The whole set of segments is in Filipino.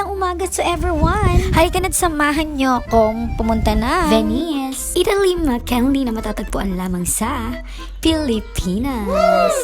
Magpalang umaga to everyone! Halika na't samahan nyo akong pumunta na Venice, Italy, McKinley na matatagpuan lamang sa Pilipinas.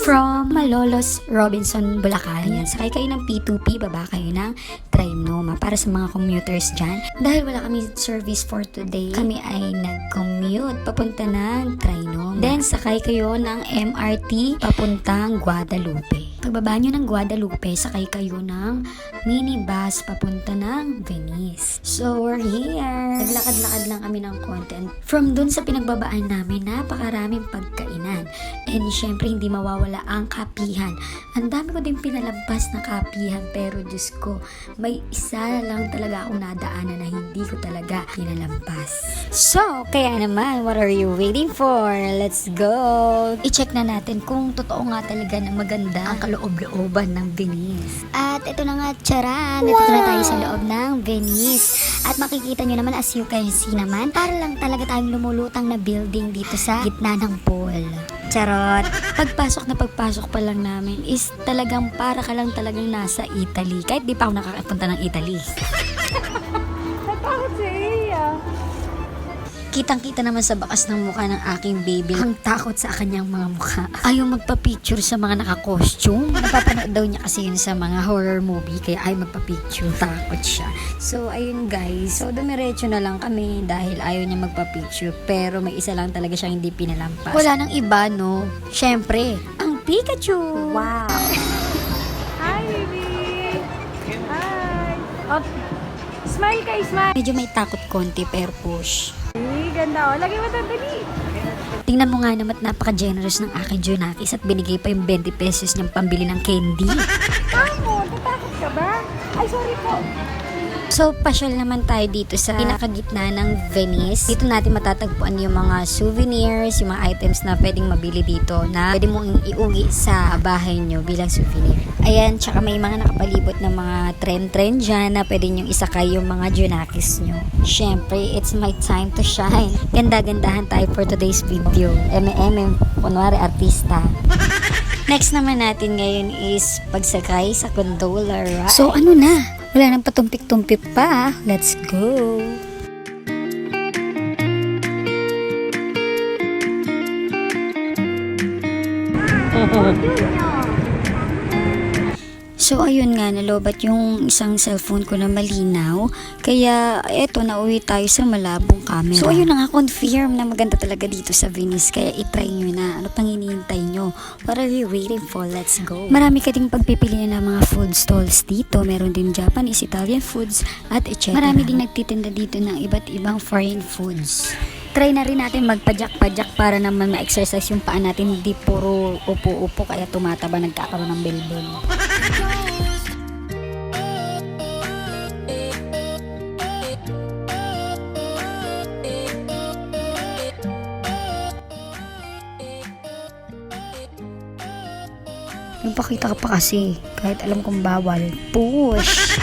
From Malolos, Robinson, Bulacan. Ayan, sakay kayo ng P2P, baba kayo ng Trinoma para sa mga commuters dyan. Dahil wala kami service for today, kami ay nag-commute papunta ng Trinoma. Then, sakay kayo ng MRT papuntang Guadalupe. Pagbaba nyo ng Guadalupe, sakay kayo ng minibus papunta ng Venice. So, we're here. Naglakad-lakad lang kami ng content. From dun sa pinagbabaan namin, napakaraming pagkainan. And syempre, hindi mawawala ang kapihan. Ang dami ko din pinalampas na kapihan, pero Diyos ko, may isa lang talaga akong nadaanan na hindi ko talaga pinalampas. So, kaya naman, what are you waiting for? Let's go! I-check na natin kung totoo nga talaga na maganda ang kaloob-looban ng Venice. At ito na nga, charan! Wow! Ito na tayo sa loob ng Venice. At makikita nyo naman, as you can see naman, para lang talaga tayong lumulutang na building dito sa gitna ng pool. Charot! Pagpasok pa lang namin is talagang para ka lang talagang nasa Italy. Kahit di pa ako nakakapunta ng Italy. Natakot si Iya. Kitang-kita naman sa bakas ng mukha ng aking baby ang takot sa kanyang mga mukha. Ayaw magpa-picture sa mga naka-costume. Napapanood daw niya kasi yun sa mga horror movie, kaya ayaw magpa-picture. Takot siya. So, ayun guys. So, dumiretso na lang kami dahil ayaw niya magpa-picture. Pero may isa lang talaga siyang hindi pinalampas. Wala nang iba, no? Syempre, ang Pikachu! Wow! Hi, baby! Hi! Oh, smile kayo, smile! Medyo may takot konti, pero push. Ganda, oh. Lagay mo ito, dali! Tingnan mo nga naman, napaka-generous ng aking Junakis at binigay pa yung 20 pesos niyang pambili ng candy. Tamo, natakot ka ba? Ay, sorry po. So, pasyal naman tayo dito sa pinakagitna ng Venice. Dito natin matatagpuan yung mga souvenirs, yung mga items na pwedeng mabili dito na pwede mong iuwi sa bahay nyo bilang souvenir. Ayan, tsaka may mga nakapalibot na mga tren-tren dyan na pwede nyo isakay yung mga Junakis nyo. Siyempre, it's my time to shine. Ganda-gandahan tayo for today's video. Kunwari artista. Next naman natin ngayon is pagsakay sa gondola ride. So, ano na? Wala nang patumpik-tumpik pa. Let's go! So, ayun nga, nalobat yung isang cellphone ko na malinaw. Kaya, eto, nauwi tayo sa malabong camera. So, ayun na nga, confirm na maganda talaga dito sa Venice. Kaya, itry nyo na. Ano pang hinihintay nyo? What are you waiting for? Let's go! Marami ka ding pagpipili ng mga food stalls dito. Meron din Japanese, Italian foods, at etc. Marami ding nagtitinda dito ng iba't ibang foreign foods. Try na rin natin magpajak-pajak para naman ma-exercise yung paa natin. Hindi puro upo-upo kaya tumataba, nagkakaroon ng belbel. Pakita ka pa kasi, kahit alam kong bawal. Push!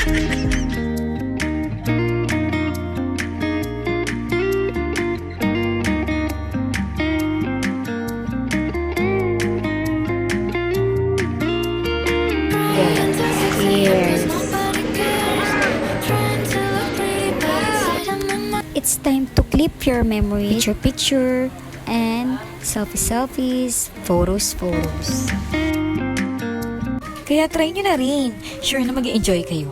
It's time to clip your memory, picture, and selfies, photos. Kaya try nyo na rin. Sure na mag-enjoy kayo.